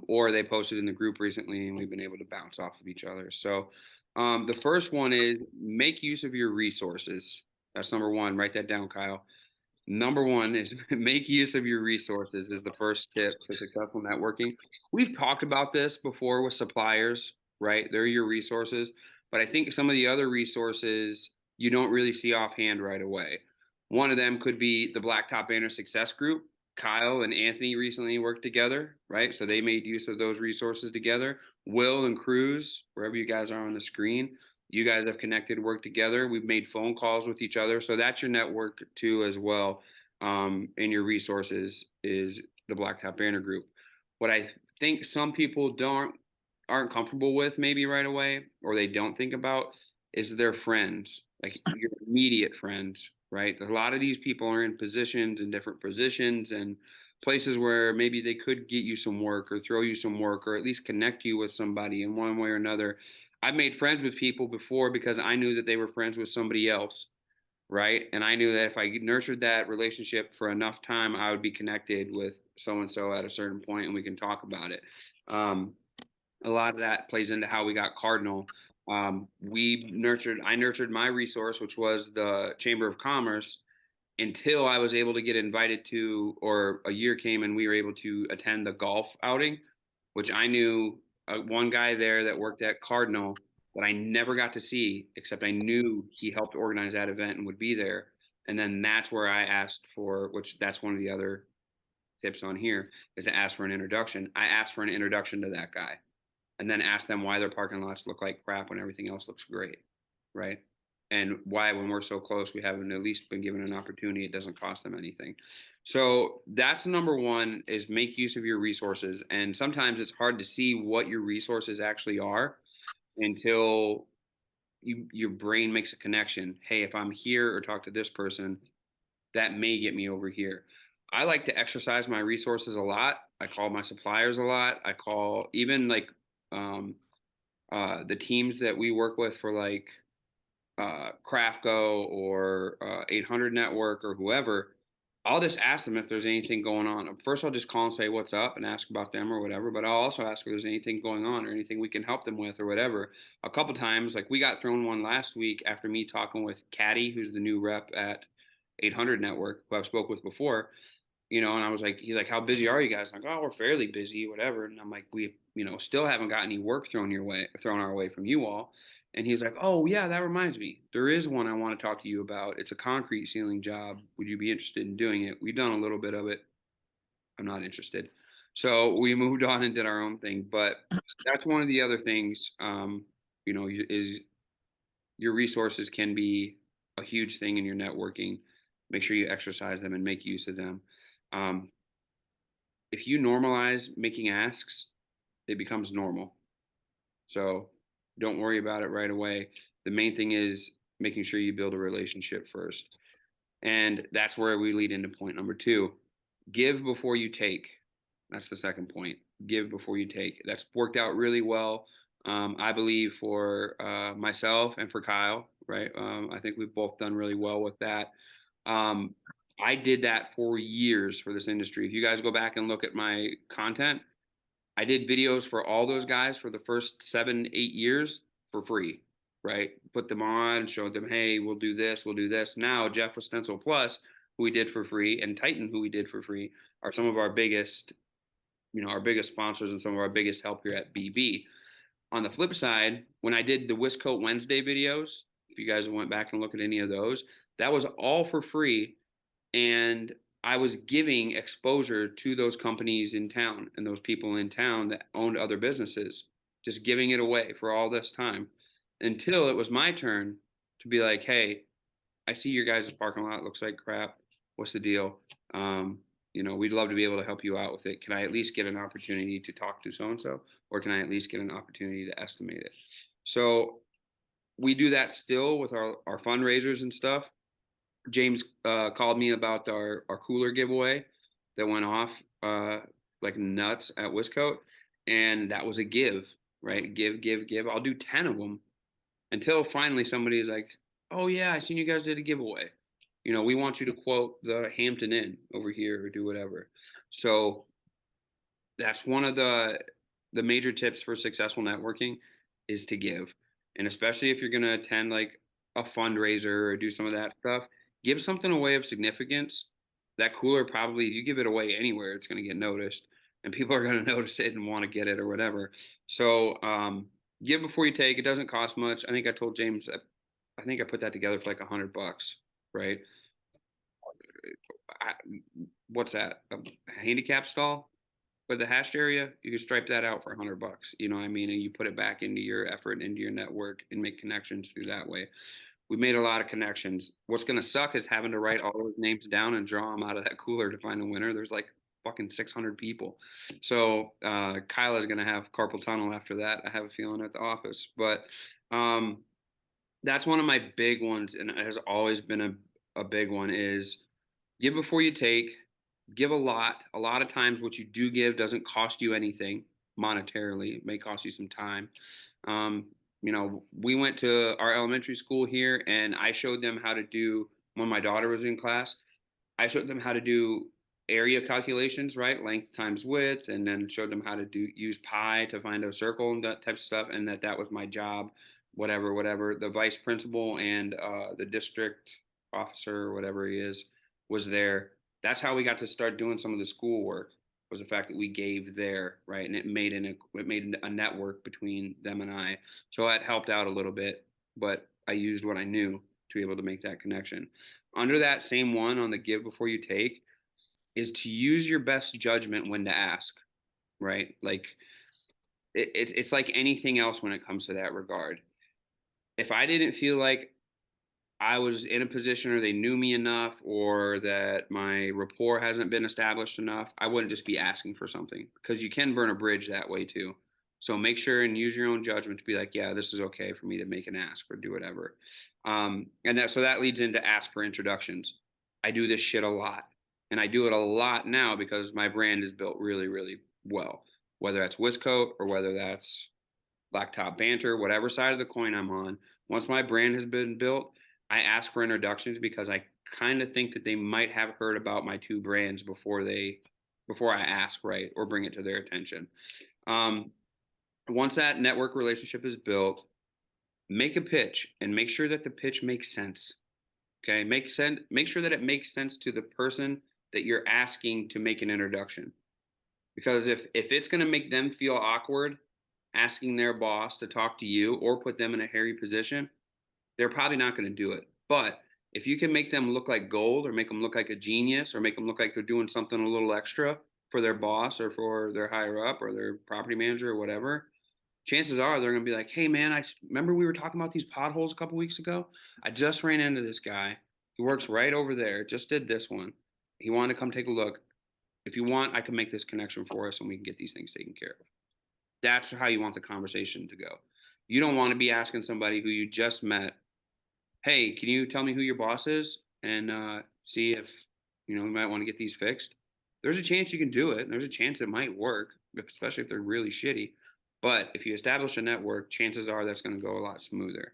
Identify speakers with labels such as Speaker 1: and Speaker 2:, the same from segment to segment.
Speaker 1: or they posted in the group recently and we've been able to bounce off of each other. So the first one is make use of your resources. That's number one. Write that down, Kyle. Number one is make use of your resources is the first tip to successful networking. We've talked about this before with suppliers, right? They're your resources. But I think some of the other resources you don't really see offhand right away. One of them could be the Blacktop Banter Success Group. Kyle and Anthony recently worked together, right? So they made use of those resources together. Will and Cruz, wherever you guys are on the screen, you guys have connected, worked together. We've made phone calls with each other. So that's your network too, as well. And your resources is the Blacktop Banner Group. What I think some people aren't comfortable with maybe right away, or they don't think about is their friends, like your immediate friends, right? A lot of these people are in positions in different positions and places where maybe they could get you some work or throw you some work or at least connect you with somebody in one way or another. I've made friends with people before because I knew that they were friends with somebody else, right? And I knew that if I nurtured that relationship for enough time, I would be connected with so and so at a certain point, and we can talk about it. Um, a lot of that plays into how we got Cardinal. I nurtured my resource, which was the Chamber of Commerce, until I was able to get invited to, or a year came and we were able to attend the golf outing, which I knew one guy there that worked at Cardinal that I never got to see, except I knew he helped organize that event and would be there. And then that's where I asked for, which that's one of the other tips on here, is to ask for an introduction. I asked for an introduction to that guy and then asked them why their parking lots look like crap when everything else looks great, right? And why, when we're so close, we haven't at least been given an opportunity. It doesn't cost them anything. So that's number one, is make use of your resources. And sometimes it's hard to see what your resources actually are until your brain makes a connection. Hey, if I'm here or talk to this person, that may get me over here. I like to exercise my resources a lot. I call my suppliers a lot. I call even like um, the teams that we work with for like Craftco or 800 Network or whoever. I'll just ask them if there's anything going on. First, I'll just call and say what's up and ask about them or whatever. But I'll also ask if there's anything going on or anything we can help them with or whatever. A couple times, like we got thrown one last week after me talking with Caddy, who's the new rep at 800 Network, who I've spoke with before. And I was like, he's like, how busy are you guys? I'm like, oh, we're fairly busy, whatever. And I'm like, we, still haven't got any work thrown our way from you all. And he's like, oh, yeah, that reminds me. There is one I want to talk to you about. It's a concrete ceiling job. Would you be interested in doing it? We've done a little bit of it. I'm not interested. So we moved on and did our own thing. But that's one of the other things, is your resources can be a huge thing in your networking. Make sure you exercise them and make use of them. Um, if you normalize making asks, it becomes normal. So don't worry about it right away. The main thing is making sure you build a relationship first. And that's where we lead into point number two. Give before you take. That's the second point. Give before you take. That's worked out really well, I believe, for myself and for Kyle, right? I think we've both done really well with that. Um, I did that for years for this industry. If you guys go back and look at my content, I did videos for all those guys for the first 7, 8 years for free, right? Put them on, showed them, hey, we'll do this, we'll do this. Now, Jeff with Stencil Plus, who we did for free, and Titan, who we did for free, are some of our biggest sponsors and some of our biggest help here at BB. On the flip side, when I did the WisCoat Wednesday videos, if you guys went back and look at any of those, that was all for free. And I was giving exposure to those companies in town and those people in town that owned other businesses, just giving it away for all this time until it was my turn to be like, hey, I see your guys' parking lot looks like crap. What's the deal? We'd love to be able to help you out with it. Can I at least get an opportunity to talk to so and so, or can I at least get an opportunity to estimate it? So we do that still with our fundraisers and stuff. James called me about our cooler giveaway that went off like nuts at WisCoat, and that was a give, right? Give, give, give. I'll do 10 of them until finally somebody is like, "Oh yeah, I seen you guys did a giveaway. We want you to quote the Hampton Inn over here or do whatever." So That's one of the major tips for successful networking is to give. And especially if you're going to attend like a fundraiser or do some of that stuff, give something away of significance. That cooler probably, if you give it away anywhere, it's going to get noticed and people are going to notice it and want to get it or whatever. So, give before you take. It doesn't cost much. I think I told James that I think I put that together for like $100, right? I, what's that? A handicap stall? But the hashed area, you can stripe that out for $100. You know what I mean? And you put it back into your effort and into your network and make connections through that way. We made a lot of connections. What's going to suck is having to write all those names down and draw them out of that cooler to find a winner. There's like fucking 600 people. So Kyle is going to have carpal tunnel after that. I have a feeling at the office. But um, that's one of my big ones, and it has always been a big one is give before you take, give a lot. A lot of times what you do give doesn't cost you anything monetarily. It may cost you some time. Um, we went to our elementary school here and I showed them how to do when my daughter was in class. I showed them how to do area calculations, right? Length times width, and then showed them how to use pi to find a circle and that type of stuff. And that was my job, whatever. The vice principal and the district officer, or whatever he is, was there. That's how we got to start doing some of the schoolwork. Was the fact that we gave there, right? And it made a network between them and I. So that helped out a little bit, but I used what I knew to be able to make that connection. Under that same one on the give before you take is to use your best judgment when to ask, right? Like it's like anything else when it comes to that regard. If I didn't feel like I was in a position or they knew me enough or that my rapport hasn't been established enough, I wouldn't just be asking for something because you can burn a bridge that way too. So make sure and use your own judgment to be like, yeah, this is okay for me to make an ask or do whatever. And that leads into ask for introductions. I do this shit a lot, and I do it a lot now because my brand is built really, really well. Whether that's WisCoat or whether that's Blacktop Banter, whatever side of the coin I'm on. Once my brand has been built, I ask for introductions because I kind of think that they might have heard about my two brands before I ask, right, or bring it to their attention. Um, Once that network relationship is built, make a pitch and make sure that the pitch makes sense. Okay, make sure that it makes sense to the person that you're asking to make an introduction. Because if it's going to make them feel awkward asking their boss to talk to you or put them in a hairy position, they're probably not going to do it. But if you can make them look like gold or make them look like a genius or make them look like they're doing something a little extra for their boss or for their higher up or their property manager or whatever, chances are they're going to be like, hey, man, I remember we were talking about these potholes a couple weeks ago. I just ran into this guy. He works right over there. Just did this one. He wanted to come take a look. If you want, I can make this connection for us and we can get these things taken care of. That's how you want the conversation to go. You don't want to be asking somebody who you just met, hey, can you tell me who your boss is and see if we might want to get these fixed. There's a chance you can do it. And there's a chance it might work, especially if they're really shitty. But if you establish a network, chances are that's going to go a lot smoother.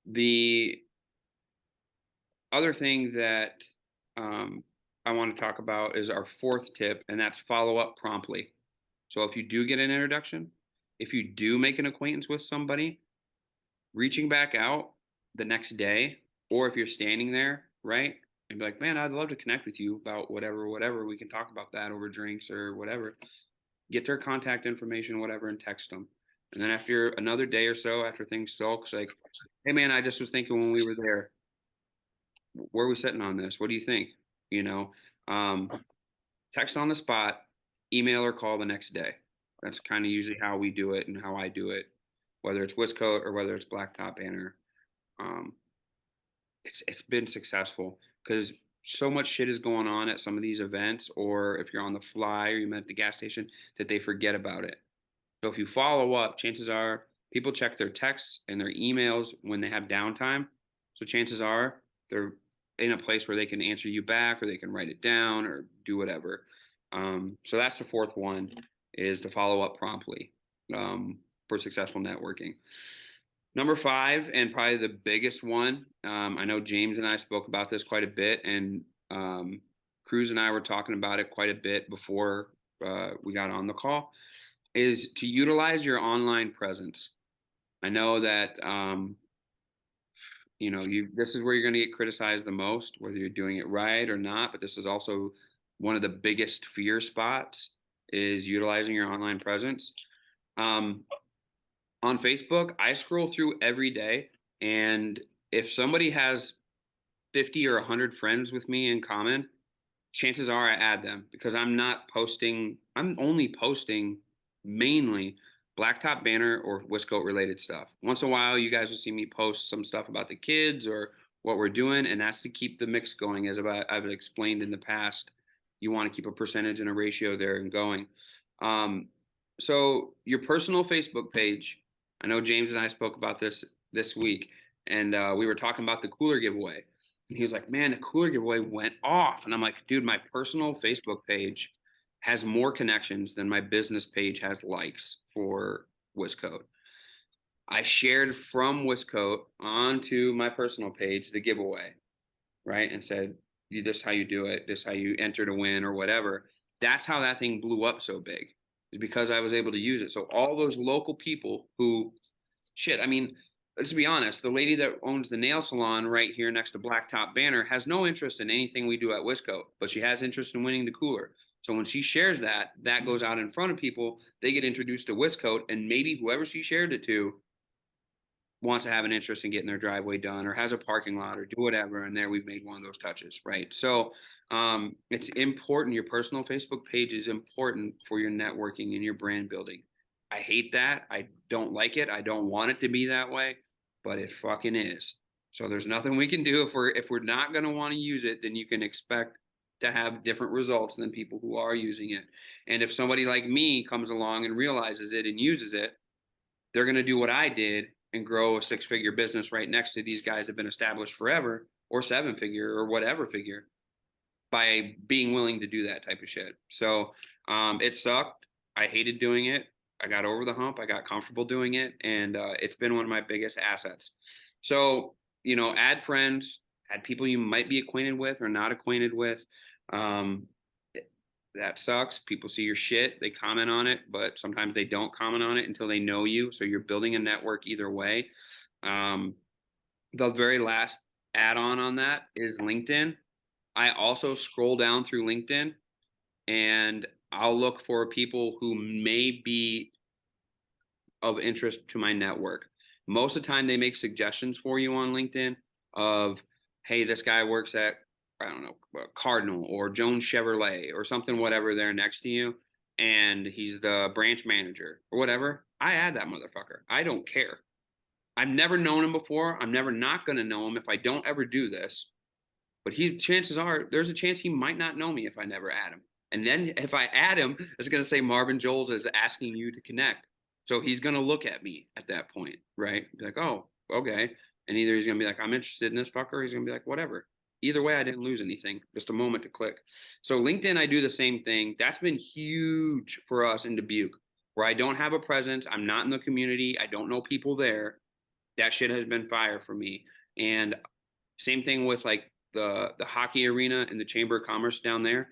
Speaker 1: The other thing that I want to talk about is our fourth tip, and that's follow up promptly. So if you do get an introduction, if you do make an acquaintance with somebody, reaching back out the next day, or if you're standing there, right, and be like, man, I'd love to connect with you about whatever. We can talk about that over drinks or whatever. Get their contact information, whatever, and text them. And then after another day or so, after things sulks, like, hey, man, I just was thinking when we were there, where are we sitting on this? What do you think? You know, um, text on the spot, email or call the next day. That's kind of usually how we do it and how I do it, whether it's WisCoat or whether it's Blacktop Banter. Um, it's been successful because so much shit is going on at some of these events, or if you're on the fly or you met at the gas station, that they forget about it. So if you follow up, chances are people check their texts and their emails when they have downtime. So chances are they're in a place where they can answer you back or they can write it down or do whatever. So that's the fourth one is to follow up promptly for successful networking. Number five, and probably the biggest one, I know James and I spoke about this quite a bit, and Cruz and I were talking about it quite a bit before we got on the call, is to utilize your online presence. I know that this is where you're going to get criticized the most, whether you're doing it right or not. But this is also one of the biggest fear spots, is utilizing your online presence. Um, on Facebook, I scroll through every day, and if somebody has 50 or 100 friends with me in common, chances are I add them, because I'm only posting mainly Blacktop Banter or WisCoat related stuff. Once in a while, you guys will see me post some stuff about the kids or what we're doing, and that's to keep the mix going. As I've explained in the past, you want to keep a percentage and a ratio there and going. Um, so your personal Facebook page, I know James and I spoke about this week, and we were talking about the cooler giveaway. And he was like, man, the cooler giveaway went off. And I'm like, dude, my personal Facebook page has more connections than my business page has likes for WisCoat. I shared from WisCoat onto my personal page the giveaway, right? And said, this is how you do it, this is how you enter to win or whatever. That's how that thing blew up so big, is because I was able to use it. So all those local people who, shit, I mean, let's be honest, the lady that owns the nail salon right here next to Blacktop Banner has no interest in anything we do at WisCoat, but she has interest in winning the cooler. So when she shares that, that goes out in front of people, they get introduced to WisCoat, and maybe whoever she shared it to wants to have an interest in getting their driveway done or has a parking lot or do whatever. And there we've made one of those touches, right? So it's important. Your personal Facebook page is important for your networking and your brand building. I hate that. I don't like it. I don't want it to be that way, but it fucking is. So there's nothing we can do. If we're not going to want to use it, then you can expect to have different results than people who are using it. And if somebody like me comes along and realizes it and uses it, they're going to do what I did and grow a 6-figure business right next to these guys that have been established forever, or 7-figure or whatever figure, by being willing to do that type of shit. So it sucked. I hated doing it. I got over the hump. I got comfortable doing it. And it's been one of my biggest assets. So, add friends, add people you might be acquainted with or not acquainted with. Um, that sucks. People see your shit, they comment on it, but sometimes they don't comment on it until they know you. So you're building a network either way. Um, the very last add on that is LinkedIn. I also scroll down through LinkedIn, and I'll look for people who may be of interest to my network. Most of the time, they make suggestions for you on LinkedIn of, hey, this guy works at, I don't know, Cardinal or Jones Chevrolet or something, whatever, there next to you, and he's the branch manager or whatever. I add that motherfucker. I don't care. I've never known him before. I'm never not going to know him if I don't ever do this. But chances are there's a chance he might not know me if I never add him. And then if I add him, it's going to say Marvin Joles is asking you to connect. So he's going to look at me at that point, right? Be like, oh, okay. And either he's going to be like, I'm interested in this fucker, or he's going to be like, whatever. Either way, I didn't lose anything. Just a moment to click. So LinkedIn, I do the same thing. That's been huge for us in Dubuque, where I don't have a presence. I'm not in the community. I don't know people there. That shit has been fire for me. And same thing with like the hockey arena and the Chamber of Commerce down there.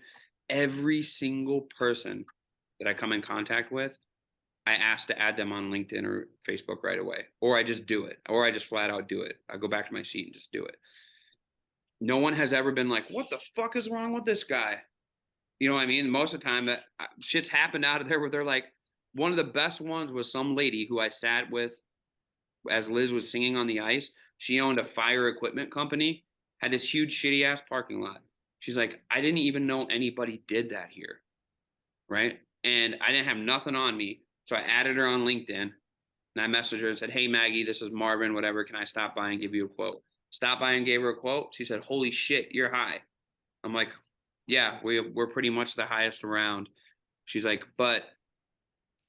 Speaker 1: Every single person that I come in contact with, I ask to add them on LinkedIn or Facebook right away, or I just do it, or I just flat out do it. I go back to my seat and just do it. No one has ever been like, what the fuck is wrong with this guy? You know what I mean? Most of the time that shit's happened out of there where they're like, one of the best ones was some lady who I sat with as Liz was singing on the ice. She owned a fire equipment company, had this huge shitty ass parking lot. She's like, I didn't even know anybody did that here. Right. And I didn't have nothing on me. So I added her on LinkedIn, and I messaged her and said, hey, Maggie, this is Marvin, whatever. Can I stop by and give you a quote? Stop by and gave her a quote. She said, holy shit, you're high. I'm like, yeah, we're pretty much the highest around. She's like, but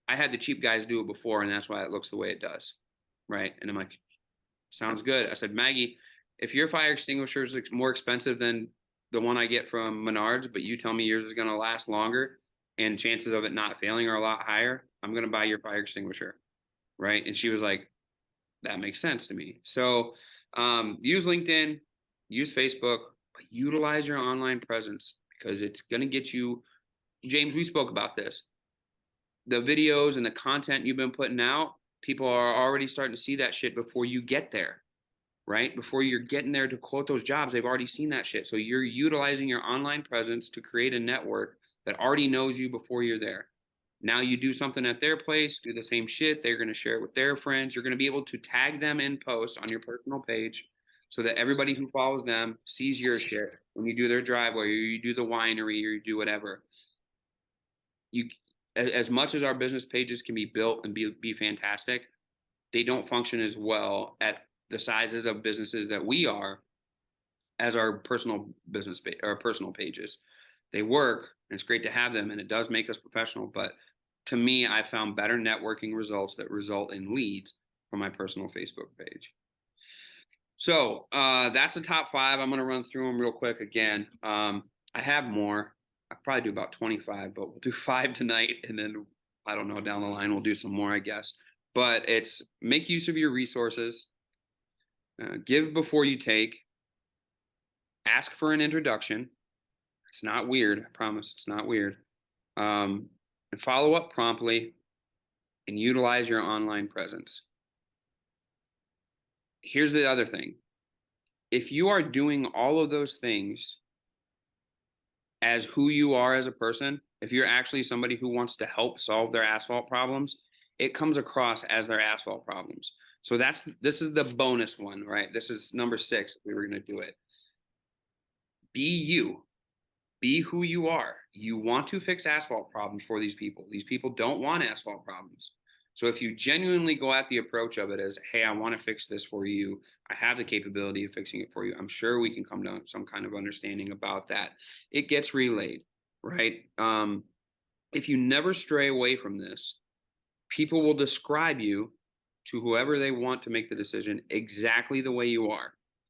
Speaker 1: I had the cheap guys do it before, and that's why it looks the way it does. Right. And I'm like, sounds good. I said, Maggie, if your fire extinguisher is more expensive than the one I get from Menards, but you tell me yours is going to last longer and chances of it not failing are a lot higher, I'm going to buy your fire extinguisher. Right. And she was like, that makes sense to me. So use LinkedIn, use Facebook, but utilize your online presence, because it's going to get you James, we spoke about this. The videos and the content you've been putting out, people are already starting to see that shit before you get there, right? Before you're getting there to quote those jobs, they've already seen that shit. So you're utilizing your online presence to create a network that already knows you before you're there. Now you do something at their place, do the same shit. They're going to share it with their friends. You're going to be able to tag them in posts on your personal page so that everybody who follows them sees your shit when you do their driveway or you do the winery or you do whatever. You, as much as our business pages can be built and be fantastic, they don't function as well at the sizes of businesses that we are as our personal business or personal pages. They work and it's great to have them and it does make us professional, but to me, I found better networking results that result in leads from my personal Facebook page. So that's the top 5. I'm going to run through them real quick again. I have more. I probably do about 25, but we'll do 5 tonight, and then I don't know, down the line we'll do some more, I guess. But it's make use of your resources, give before you take, ask for an introduction. It's not weird, I promise. It's not weird. And follow up promptly, and utilize your online presence. Here's the other thing. If you are doing all of those things as who you are as a person, if you're actually somebody who wants to help solve their asphalt problems, it comes across as their asphalt problems. So this is the bonus one, right? This is number 6. We were going to do it. Be you. Be who you are. You want to fix asphalt problems for these people. These people don't want asphalt problems. So if you genuinely go at the approach of it as, hey, I want to fix this for you, I have the capability of fixing it for you, I'm sure we can come to some kind of understanding about that. It gets relayed, right? If you never stray away from this, people will describe you to whoever they want to make the decision exactly the way you are.